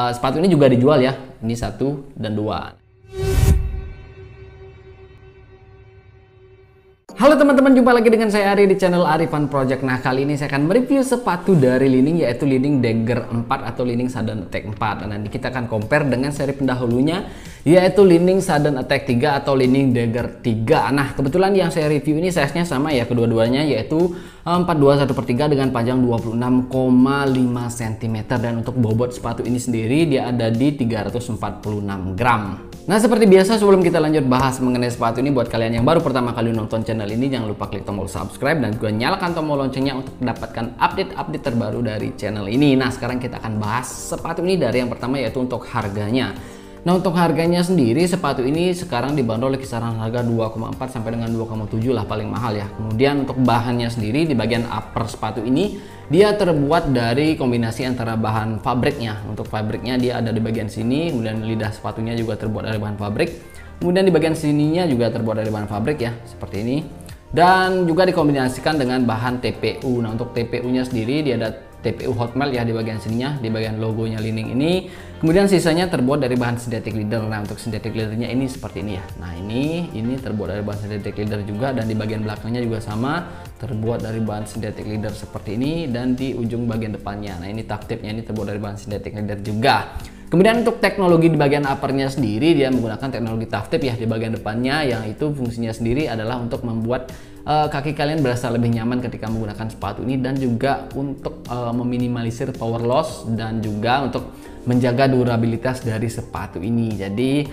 Sepatu ini juga dijual ya. Ini 1 dan 2. Halo teman-teman, jumpa lagi dengan saya Ari di channel Ari Fun Project. Nah, kali ini saya akan mereview sepatu dari Li-Ning, yaitu Li-Ning Dagger 4 atau Li-Ning Sudden Attack 4. Dan nanti kita akan compare dengan seri pendahulunya, yaitu Li-Ning Sudden Attack 3 atau Li-Ning Dagger 3. Nah, kebetulan yang saya review ini size-nya sama ya kedua-duanya, yaitu 421/3 dengan panjang 26,5 cm. Dan untuk bobot sepatu ini sendiri dia ada di 346 gram. Nah, seperti biasa sebelum kita lanjut bahas mengenai sepatu ini, buat kalian yang baru pertama kali nonton channel ini, jangan lupa klik tombol subscribe dan juga nyalakan tombol loncengnya untuk mendapatkan update-update terbaru dari channel ini. Nah, sekarang kita akan bahas sepatu ini dari yang pertama, yaitu untuk harganya. Nah, untuk harganya sendiri sepatu ini sekarang dibanderol kisaran harga 2,4 sampai dengan 2,7 lah paling mahal ya. Kemudian untuk bahannya sendiri di bagian upper sepatu ini dia terbuat dari kombinasi antara bahan fabriknya. Untuk fabriknya dia ada di bagian sini, kemudian lidah sepatunya juga terbuat dari bahan fabrik. Kemudian di bagian sininya juga terbuat dari bahan fabrik ya, seperti ini. Dan juga dikombinasikan dengan bahan TPU. Nah, untuk TPU-nya sendiri dia ada TPU hot melt ya di bagian sininya, di bagian logonya Li-Ning ini. Kemudian sisanya terbuat dari bahan synthetic leather. Nah, untuk synthetic leathernya ini seperti ini ya. Nah, ini terbuat dari bahan synthetic leather juga, dan di bagian belakangnya juga sama, terbuat dari bahan synthetic leather seperti ini, dan di ujung bagian depannya. Nah, ini tuck tape-nya ini terbuat dari bahan synthetic leather juga. Kemudian untuk teknologi di bagian uppernya sendiri dia menggunakan teknologi tuck tape ya di bagian depannya, yang itu fungsinya sendiri adalah untuk membuat kaki kalian berasa lebih nyaman ketika menggunakan sepatu ini, dan juga untuk meminimalisir power loss dan juga untuk menjaga durabilitas dari sepatu ini. Jadi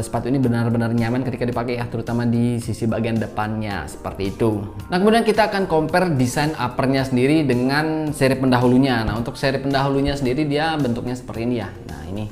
sepatu ini benar-benar nyaman ketika dipakai ya, terutama di sisi bagian depannya seperti itu. Nah, kemudian kita akan compare desain uppernya sendiri dengan seri pendahulunya. Nah, untuk seri pendahulunya sendiri dia bentuknya seperti ini ya. Nah, ini.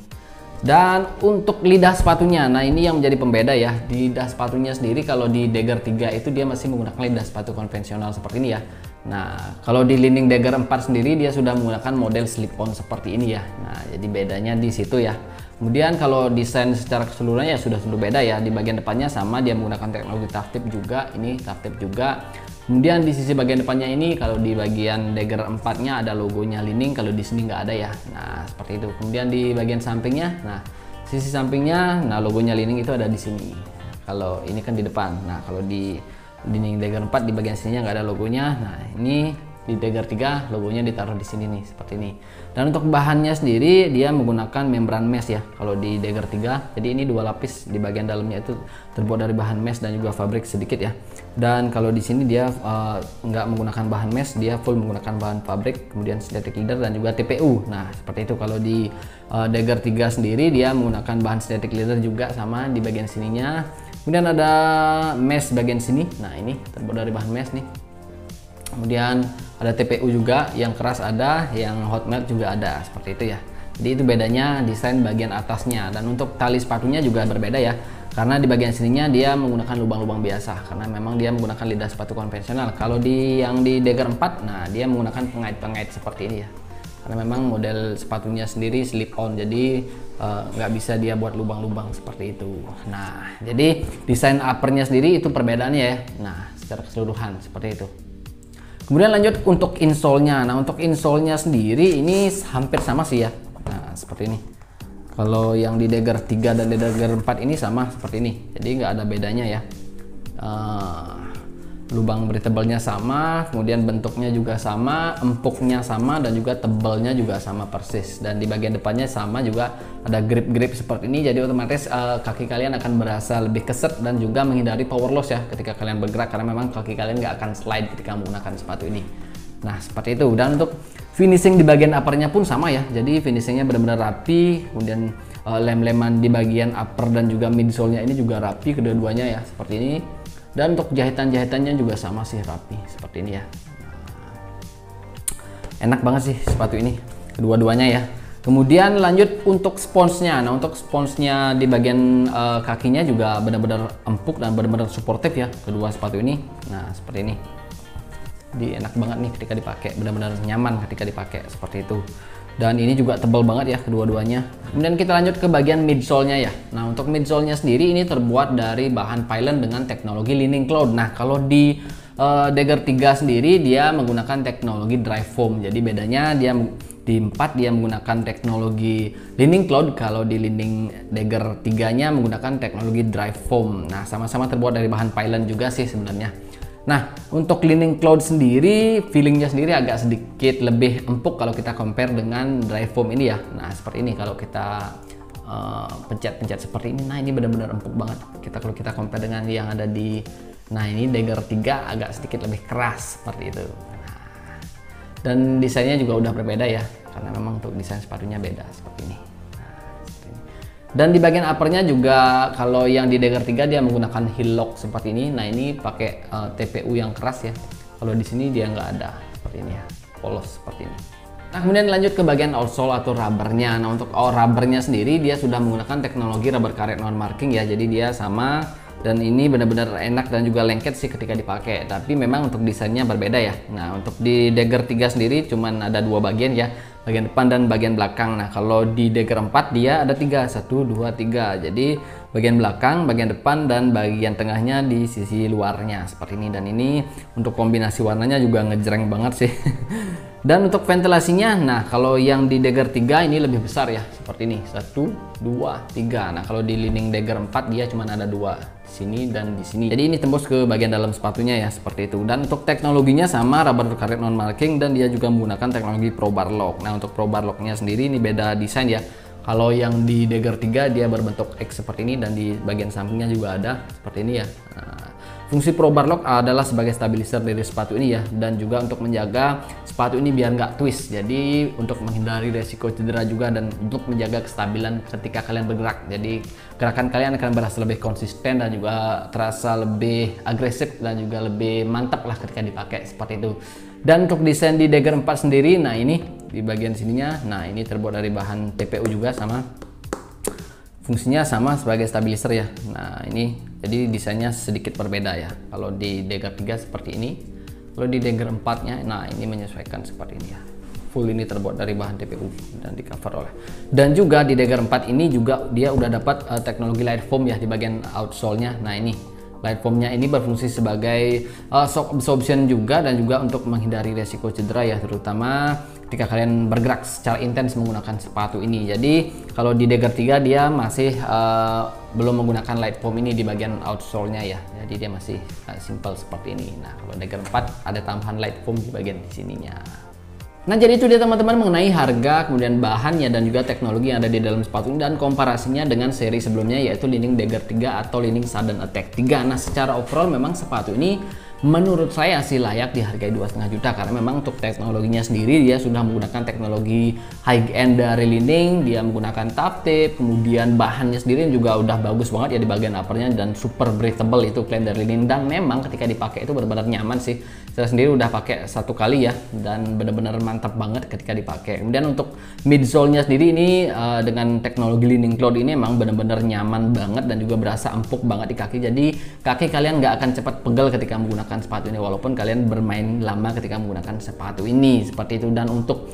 Dan untuk lidah sepatunya, nah ini yang menjadi pembeda ya. Di lidah sepatunya sendiri kalau di Dagger 3 itu dia masih menggunakan lidah sepatu konvensional seperti ini ya. Nah, kalau di Li-Ning Dagger 4 sendiri dia sudah menggunakan model slip-on seperti ini ya. Nah, jadi bedanya di situ ya. Kemudian kalau desain secara keseluruhan ya sudah beda ya. Di bagian depannya sama, dia menggunakan teknologi tuck tape juga. Ini tuck tape juga. Kemudian di sisi bagian depannya ini, kalau di bagian Dagger 4-nya ada logonya Li-Ning, kalau di sini nggak ada ya. Nah, seperti itu. Kemudian di bagian sampingnya, nah sisi sampingnya, nah logonya Li-Ning itu ada di sini. Kalau ini kan di depan. Nah, kalau di Li-Ning Dagger 4 di bagian sininya nggak ada logonya. Nah, ini di Dagger 3 logonya ditaruh di sini nih, seperti ini. Dan untuk bahannya sendiri dia menggunakan membran mesh ya kalau di Dagger 3. Jadi ini 2 lapis, di bagian dalamnya itu terbuat dari bahan mesh dan juga fabrik sedikit ya. Dan kalau di sini dia nggak menggunakan bahan mesh, dia full menggunakan bahan fabrik, kemudian synthetic leather dan juga TPU. Nah, seperti itu. Kalau di Dagger 3 sendiri dia menggunakan bahan synthetic leather juga sama di bagian sininya. Kemudian ada mesh bagian sini. Nah, ini terbuat dari bahan mesh nih. Kemudian ada TPU juga, yang keras ada, yang hot melt juga ada, seperti itu ya. Jadi itu bedanya desain bagian atasnya. Dan untuk tali sepatunya juga berbeda ya, karena di bagian sininya dia menggunakan lubang-lubang biasa, karena memang dia menggunakan lidah sepatu konvensional. Kalau yang di Dagger 4, nah dia menggunakan pengait-pengait seperti ini ya, karena memang model sepatunya sendiri slip on, jadi nggak bisa dia buat lubang-lubang seperti itu. Nah, jadi desain uppernya sendiri itu perbedaannya ya. Nah, secara keseluruhan seperti itu. Kemudian lanjut untuk insole-nya. Nah, untuk insole-nya sendiri ini hampir sama sih ya. Nah, seperti ini. Kalau yang di Dagger 3 dan di Dagger 4 ini sama seperti ini. Jadi nggak ada bedanya ya. Lubang breathable-nya sama, kemudian bentuknya juga sama, empuknya sama, dan juga tebalnya juga sama persis. Dan di bagian depannya sama juga, ada grip-grip seperti ini. Jadi otomatis kaki kalian akan berasa lebih keset dan juga menghindari power loss ya ketika kalian bergerak, karena memang kaki kalian nggak akan slide ketika menggunakan sepatu ini. Nah, seperti itu. Dan untuk finishing di bagian uppernya pun sama ya. Jadi finishingnya benar-benar rapi. Kemudian lem-leman di bagian upper dan juga midsole-nya ini juga rapi kedua-duanya ya, seperti ini. Dan untuk jahitan-jahitannya juga sama sih, rapi seperti ini ya. Enak banget sih sepatu ini kedua-duanya ya. Kemudian lanjut untuk sponsnya. Nah, untuk sponsnya di bagian kakinya juga benar-benar empuk dan benar-benar suportif ya kedua sepatu ini. Nah, seperti ini. Jadi enak banget nih ketika dipakai, benar-benar nyaman ketika dipakai seperti itu. Dan ini juga tebal banget ya kedua-duanya. Kemudian kita lanjut ke bagian midsole-nya ya. Nah, untuk midsole-nya sendiri ini terbuat dari bahan Pylon dengan teknologi Li-Ning Cloud. Nah, kalau di Dagger 3 sendiri dia menggunakan teknologi dry foam. Jadi bedanya dia di 4 dia menggunakan teknologi Li-Ning Cloud, kalau di Li-Ning Dagger 3-nya menggunakan teknologi dry foam. Nah, sama-sama terbuat dari bahan pylon juga sih sebenarnya. Nah, untuk Li-Ning Cloud sendiri, feelingnya sendiri agak sedikit lebih empuk kalau kita compare dengan dry foam ini ya. Nah, seperti ini kalau kita pencet-pencet seperti ini. Nah, ini benar-benar empuk banget. Kalau kita compare dengan yang ada di, nah ini Dagger 3 agak sedikit lebih keras seperti itu. Nah, dan desainnya juga udah berbeda ya, karena memang untuk desain sepatunya beda seperti ini. Nah, seperti ini. Dan di bagian uppernya juga, kalau yang di Dagger 3 dia menggunakan heel lock seperti ini. Nah, ini pakai TPU yang keras ya. Kalau di sini dia nggak ada seperti ini ya, polos seperti ini. Nah, kemudian lanjut ke bagian outsole atau rubbernya. Nah, untuk rubbernya sendiri dia sudah menggunakan teknologi rubber karet non marking ya, jadi dia sama, dan ini benar-benar enak dan juga lengket sih ketika dipakai. Tapi memang untuk desainnya berbeda ya. Nah, untuk di Dagger 3 sendiri cuman ada 2 bagian ya, bagian depan dan bagian belakang. Nah, kalau di Dagger 4 dia ada 3, 1, 2, 3. Jadi bagian belakang, bagian depan, dan bagian tengahnya di sisi luarnya seperti ini. Dan ini untuk kombinasi warnanya juga ngejreng banget sih. Dan untuk ventilasinya, nah kalau yang di Dagger 3 ini lebih besar ya, seperti ini, 1, 2, 3. Nah, kalau di Li-Ning Dagger 4 dia cuma ada 2, di sini dan di sini. Jadi ini tembus ke bagian dalam sepatunya ya, seperti itu. Dan untuk teknologinya sama, rubber karet non marking, dan dia juga menggunakan teknologi Pro Bar Lock. Nah, untuk Pro Bar Locknya sendiri ini beda desain ya. Kalau yang di Dagger 3 dia berbentuk X seperti ini, dan di bagian sampingnya juga ada seperti ini ya. Nah, fungsi Pro Bar Lock adalah sebagai stabilizer dari sepatu ini ya, dan juga untuk menjaga sepatu ini biar nggak twist. Jadi untuk menghindari resiko cedera juga, dan untuk menjaga kestabilan ketika kalian bergerak. Jadi gerakan kalian akan berasa lebih konsisten dan juga terasa lebih agresif dan juga lebih mantap lah ketika dipakai seperti itu. Dan untuk desain di Dagger 4 sendiri, nah ini di bagian sininya, nah ini terbuat dari bahan TPU juga sama. Fungsinya sama sebagai stabilizer ya. Nah, ini jadi desainnya sedikit berbeda ya. Kalau di Dagger 3 seperti ini. Kalau di Dagger 4-nya, nah ini menyesuaikan seperti ini ya. Full ini terbuat dari bahan TPU dan di cover oleh. Dan juga di Dagger 4 ini juga dia udah dapat teknologi light foam ya di bagian outsole-nya. Nah, ini light foam-nya ini berfungsi sebagai shock absorption juga, dan juga untuk menghindari resiko cedera ya, terutama ketika kalian bergerak secara intens menggunakan sepatu ini. Jadi kalau di Dagger 3 dia masih belum menggunakan light foam ini di bagian outsole-nya ya. Jadi dia masih simple seperti ini. Nah, kalau Dagger 4 ada tambahan light foam di bagian di sininya. Nah, jadi itu dia teman-teman mengenai harga, kemudian bahannya, dan juga teknologi yang ada di dalam sepatu ini, dan komparasinya dengan seri sebelumnya yaitu Li-Ning Dagger 3 atau Li-Ning Sudden Attack 3. Nah, secara overall memang sepatu ini menurut saya sih layak dihargai 2,5 juta, karena memang untuk teknologinya sendiri dia sudah menggunakan teknologi high end dari Li-Ning. Dia menggunakan top tip, kemudian bahannya sendiri juga udah bagus banget ya di bagian uppernya, dan super breathable itu klaim dari Li-Ning. Dan memang ketika dipakai itu benar-benar nyaman sih. Saya sendiri udah pakai 1 kali ya, dan benar-benar mantap banget ketika dipakai. Kemudian untuk midsole-nya sendiri ini dengan teknologi Li-Ning Cloud ini emang benar-benar nyaman banget, dan juga berasa empuk banget di kaki. Jadi kaki kalian nggak akan cepat pegel ketika menggunakan sepatu ini, walaupun kalian bermain lama ketika menggunakan sepatu ini seperti itu. Dan untuk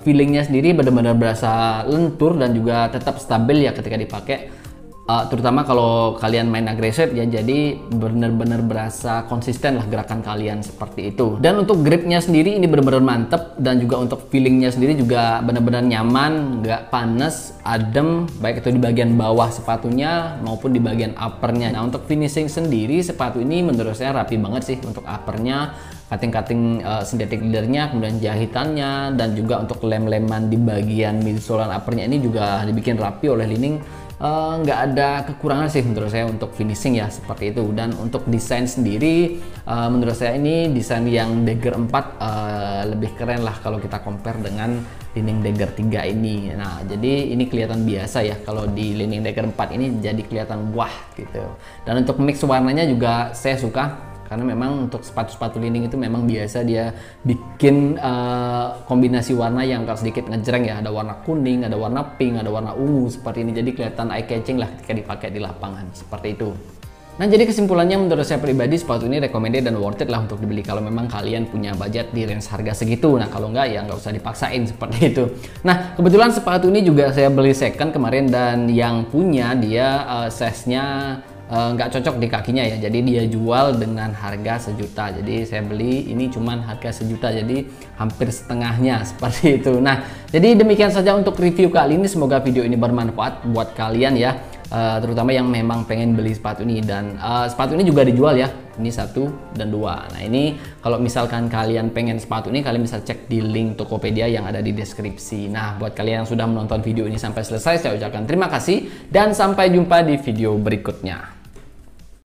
feelingnya sendiri benar-benar berasa lentur dan juga tetap stabil ya ketika dipakai. Terutama kalau kalian main agresif ya, jadi benar-benar berasa konsisten lah gerakan kalian seperti itu. Dan untuk gripnya sendiri ini benar-benar mantep, dan juga untuk feelingnya sendiri juga benar-benar nyaman, nggak panas, adem, baik itu di bagian bawah sepatunya maupun di bagian uppernya. Nah, untuk finishing sendiri sepatu ini menurut saya rapi banget sih. Untuk uppernya, cutting-cutting synthetic leathernya, kemudian jahitannya, dan juga untuk lem-leman di bagian midsole dan uppernya ini juga dibikin rapi oleh Li-Ning. Nggak ada kekurangan sih menurut saya untuk finishing ya, seperti itu. Dan untuk desain sendiri menurut saya ini desain yang Dagger 4 lebih keren lah kalau kita compare dengan Li-Ning Dagger 3 ini. Nah, jadi ini kelihatan biasa ya, kalau di Li-Ning Dagger 4 ini jadi kelihatan wah gitu. Dan untuk mix warnanya juga saya suka, karena memang untuk sepatu-sepatu Li-Ning itu memang biasa dia bikin kombinasi warna yang agak sedikit ngejreng ya. Ada warna kuning, ada warna pink, ada warna ungu seperti ini. Jadi kelihatan eye catching lah ketika dipakai di lapangan seperti itu. Nah, jadi kesimpulannya menurut saya pribadi sepatu ini recommended dan worth it lah untuk dibeli kalau memang kalian punya budget di range harga segitu. Nah, kalau enggak ya nggak usah dipaksain seperti itu. Nah, kebetulan sepatu ini juga saya beli second kemarin, dan yang punya dia size-nya nggak cocok di kakinya ya, jadi dia jual dengan harga 1 juta. Jadi saya beli ini cuman harga 1 juta, jadi hampir setengahnya seperti itu. Nah, jadi demikian saja untuk review kali ini. Semoga video ini bermanfaat buat kalian ya, terutama yang memang pengen beli sepatu ini. Dan sepatu ini juga dijual ya, ini 1 dan 2. Nah, ini kalau misalkan kalian pengen sepatu ini, kalian bisa cek di link Tokopedia yang ada di deskripsi. Nah, buat kalian yang sudah menonton video ini sampai selesai, saya ucapkan terima kasih dan sampai jumpa di video berikutnya.